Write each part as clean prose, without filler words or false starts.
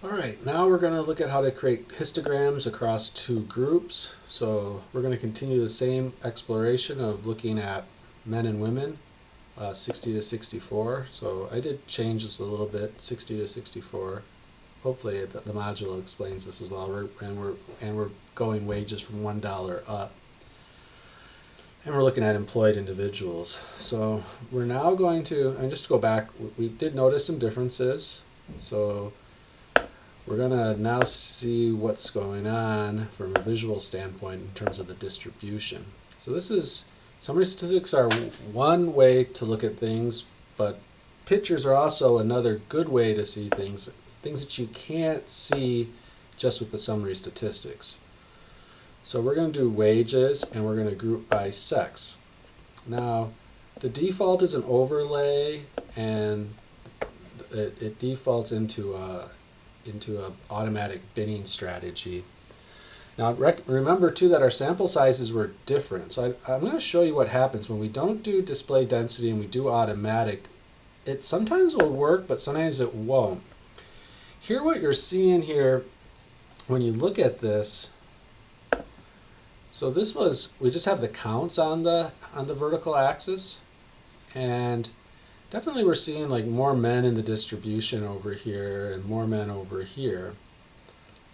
Alright, now we're going to look at how to create histograms across two groups. So we're going to continue the same exploration of looking at men and women, 60 to 64. So I did change this a little bit, 60 to 64. Hopefully the module explains this as well. We're going wages from $1 up. And we're looking at employed individuals. So we're now going to, and just to go back, we did notice some differences. So we're going to now see what's going on from a visual standpoint in terms of the distribution. So this is, summary statistics are one way to look at things, but pictures are also another good way to see things that you can't see just with the summary statistics. So we're going to do wages, and we're going to group by sex. Now, the default is an overlay, and it defaults into an automatic binning strategy. Now remember too that our sample sizes were different. So I'm going to show you what happens when we don't do display density and we do automatic. It sometimes will work, but sometimes it won't. Here what you're seeing here when you look at this, so this was, we just have the counts on the vertical axis, and definitely we're seeing like more men in the distribution over here and more men over here.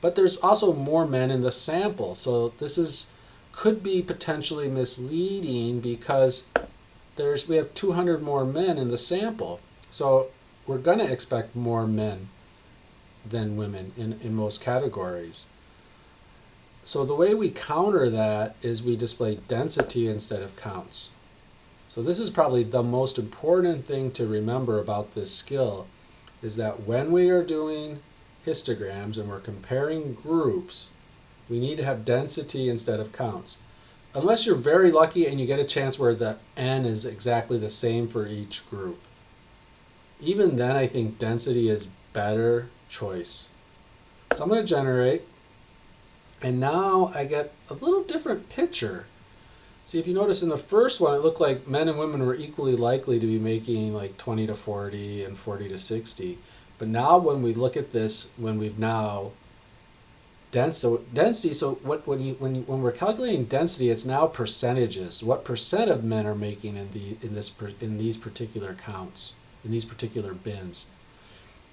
But there's also more men in the sample. So this could be potentially misleading because we have 200 more men in the sample. So we're going to expect more men than women in most categories. So the way we counter that is we display density instead of counts. So this is probably the most important thing to remember about this skill, is that when we are doing histograms and we're comparing groups, we need to have density instead of counts. Unless you're very lucky and you get a chance where the n is exactly the same for each group. Even then, I think density is better choice. So I'm going to generate, and now I get a little different picture. See, if you notice in the first one, it looked like men and women were equally likely to be making like 20 to 40 and 40 to 60. But now when we look at this, when we've now density, so when we're calculating density, it's now percentages. What percent of men are making in these particular counts, in these particular bins,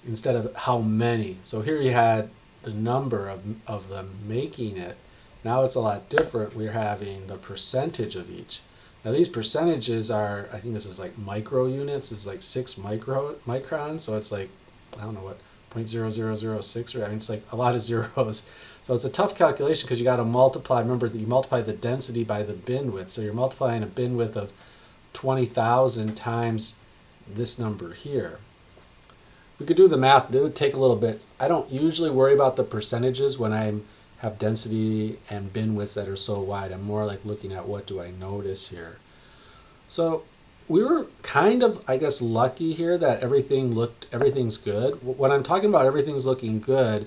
instead of how many. So here you had the number of them making it. Now it's a lot different. We're having the percentage of each. Now these percentages are, I think this is like micro units. This is like 6 microns. So it's like, I don't know what, 0.0006, or I mean, it's like a lot of zeros. So it's a tough calculation because you got to multiply. Remember that you multiply the density by the bin width. So you're multiplying a bin width of 20,000 times this number here. We could do the math. It would take a little bit. I don't usually worry about the percentages when I have density and bin widths that are so wide. I'm more like looking at what do I notice here. So we were kind of, I guess, lucky here that everything's good. When I'm talking about everything's looking good,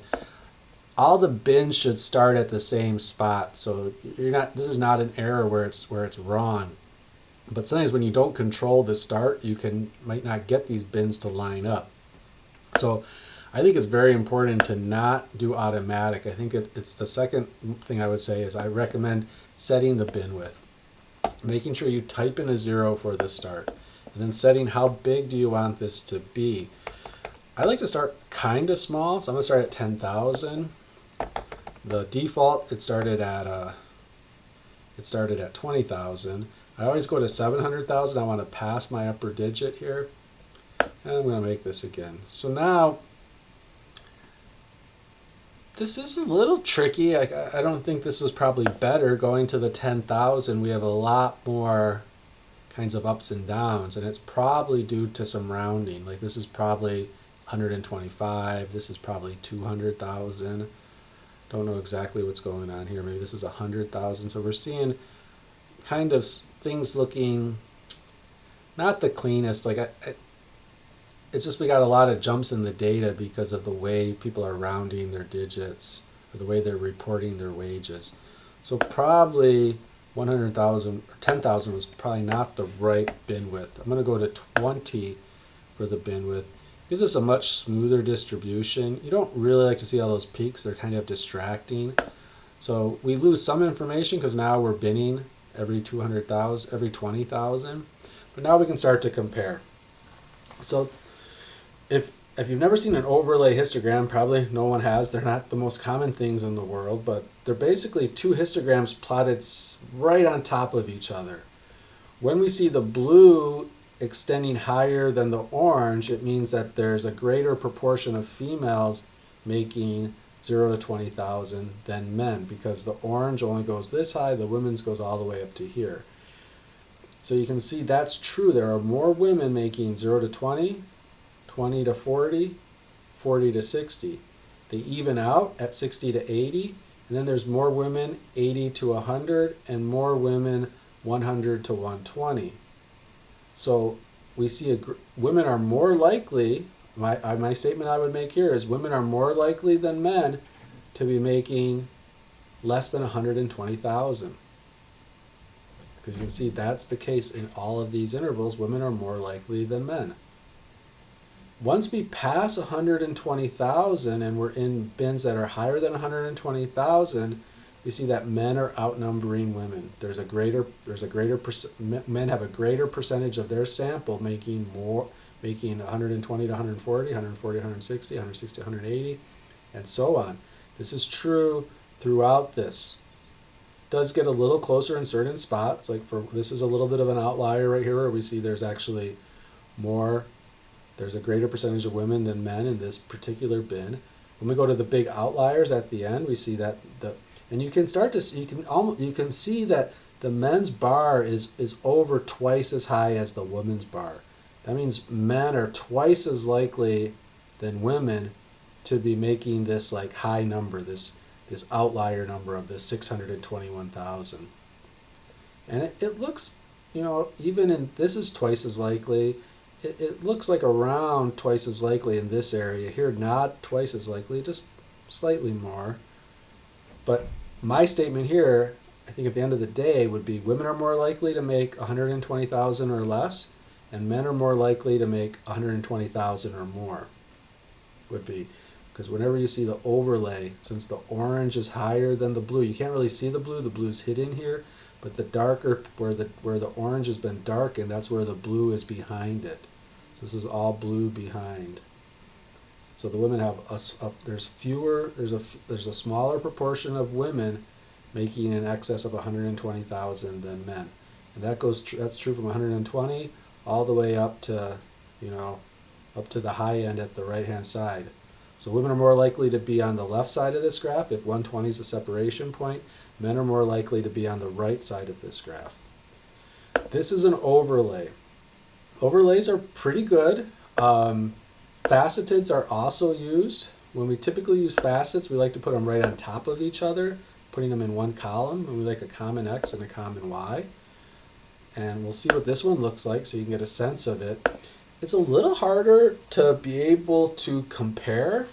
all the bins should start at the same spot. So this is not an error where it's wrong. But sometimes when you don't control the start, you might not get these bins to line up. So I think it's very important to not do automatic. I think it's the second thing I would say is I recommend setting the bin width. Making sure you type in a 0 for the start, and then setting how big do you want this to be. I like to start kind of small, so I'm going to start at 10,000. The default, it started at 20,000. I always go to 700,000. I want to pass my upper digit here, and I'm going to make this again. So now this is a little tricky. I don't think this was probably better. Going to the 10,000, we have a lot more kinds of ups and downs, and it's probably due to some rounding. Like this is probably 125. This is probably 200,000. Don't know exactly what's going on here. Maybe this is 100,000. So we're seeing kind of things looking not the cleanest. Like it's just we got a lot of jumps in the data because of the way people are rounding their digits or the way they're reporting their wages. So probably 100,000 or 10,000 was probably not the right bin width. I'm going to go to 20 for the bin width. Gives us a much smoother distribution. You don't really like to see all those peaks. They're kind of distracting. So we lose some information because now we're binning every 200,000, every 20,000. But now we can start to compare. So if you've never seen an overlay histogram, probably no one has. They're not the most common things in the world, but they're basically two histograms plotted right on top of each other. When we see the blue extending higher than the orange, it means that there's a greater proportion of females making 0 to 20,000 than men, because the orange only goes this high, the women's goes all the way up to here. So you can see that's true. There are more women making 0 to 20, 20 to 40, 40 to 60. They even out at 60 to 80, and then there's more women 80 to 100 and more women 100 to 120. So we see women are more likely, my statement I would make here is women are more likely than men to be making less than 120,000. Because you can see that's the case in all of these intervals. Women are more likely than men. Once we pass 120,000 and we're in bins that are higher than 120,000, we see that men are outnumbering women. Men have a greater percentage of their sample making 120 to 140, 140 to 160, 160 to 180, and so on. This is true throughout this. It does get a little closer in certain spots. This is a little bit of an outlier right here where we see there's actually there's a greater percentage of women than men in this particular bin. When we go to the big outliers at the end, we see that and you can start to see, you can see that the men's bar is over twice as high as the women's bar. That means men are twice as likely than women to be making this high number, this outlier number of this 621,000. And it looks, this is twice as likely. It looks like around twice as likely in this area. Here, not twice as likely, just slightly more. But my statement here, I think at the end of the day, would be women are more likely to make 120,000 or less, and men are more likely to make 120,000 or more. Would be, because whenever you see the overlay, since the orange is higher than the blue, you can't really see the blue's hidden here, but the darker, where the orange has been darkened, that's where the blue is behind it. So this is all blue behind. So the women have there's a smaller proportion of women making in excess of 120,000 than men, and that's true from 120 all the way up to up to the high end at the right hand side. So women are more likely to be on the left side of this graph if 120 is the separation point. Men are more likely to be on the right side of this graph. This is an overlay. Overlays are pretty good. Faceteds are also used. When we typically use facets, we like to put them right on top of each other, putting them in one column, and we like a common X and a common Y. And we'll see what this one looks like so you can get a sense of it. It's a little harder to be able to compare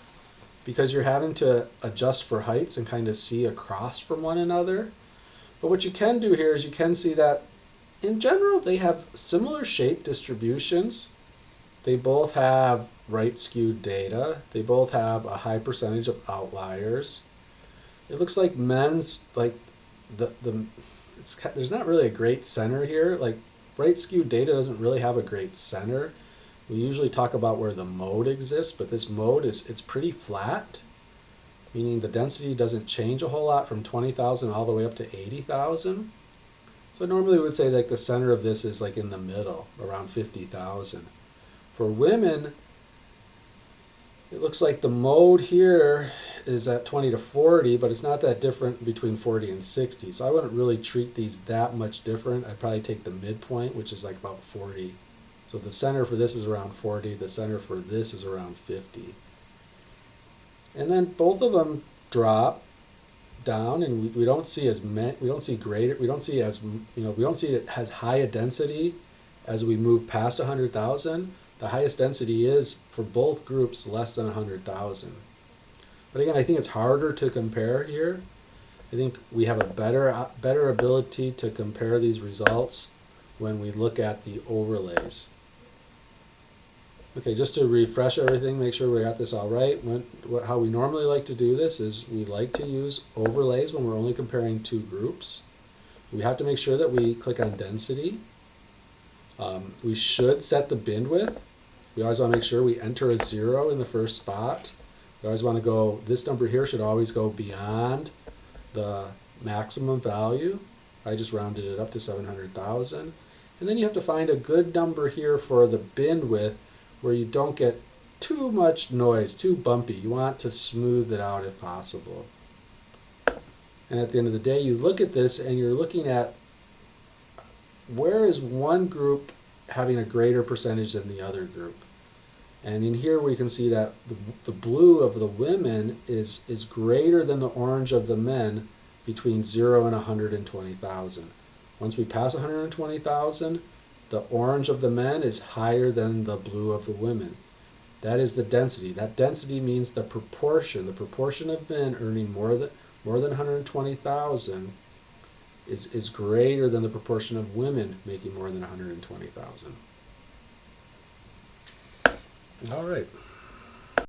because you're having to adjust for heights and kind of see across from one another. But what you can do here is you can see that in general they have similar shape distributions. They both have right skewed data. They both have a high percentage of outliers. It looks like men's, there's not really a great center here. Right skewed data doesn't really have a great center. We usually talk about where the mode exists, but this mode it's pretty flat, meaning the density doesn't change a whole lot from 20,000 all the way up to 80,000. So normally we would say the center of this is in the middle, around 50,000. For women, it looks like the mode here is at 20 to 40, but it's not that different between 40 and 60. So I wouldn't really treat these that much different. I'd probably take the midpoint, which is about 40. So the center for this is around 40. The center for this is around 50. And then both of them drop down, and we don't see as high a density as we move past 100,000. The highest density is for both groups less than 100,000. But again, I think it's harder to compare here. I think we have a better ability to compare these results when we look at the overlays. Okay, just to refresh everything, make sure we got this all right. How we normally like to do this is we like to use overlays when we're only comparing two groups. We have to make sure that we click on density. We should set the bin width. We always want to make sure we enter a 0 in the first spot. We always want to go, this number here should always go beyond the maximum value. I just rounded it up to 700,000. And then you have to find a good number here for the bin width where you don't get too much noise, too bumpy. You want to smooth it out if possible. And at the end of the day, you look at this and you're looking at where is one group having a greater percentage than the other group. And in here we can see that the blue of the women is greater than the orange of the men between 0 and 120,000. Once we pass 120,000, the orange of the men is higher than the blue of the women. That is the density. That density means the proportion of men earning more than 120,000 is greater than the proportion of women making more than 120,000. All right.